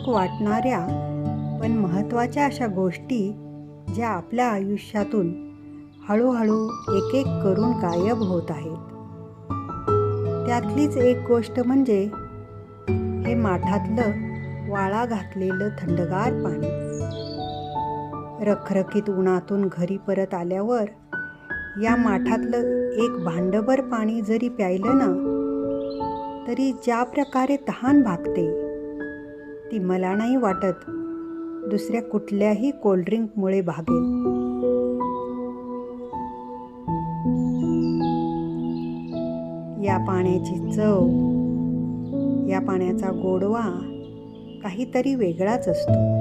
अचानक वाटणाऱ्या पण महत्त्वाच्या अशा गोष्टी ज्या आपल्या आयुष्यातून हळूहळू एक एक करून गायब होत आहेत. त्यातलीच एक गोष्ट म्हणजे हे माठातलं वाळा घातलेलं थंडगार पाणी. रखरखीत उन्हातून घरी परत आल्यावर या माठातलं एक भांडभर पाणी जरी प्यायलं ना, तरी ज्या प्रकारे तहान भागते ती मला नाही वाटत दुसऱ्या कुठल्याही कोल्ड्रिंकमुळे भागेल. या पाण्याची चव, या पाण्याचा गोडवा काहीतरी वेगळाच असतो.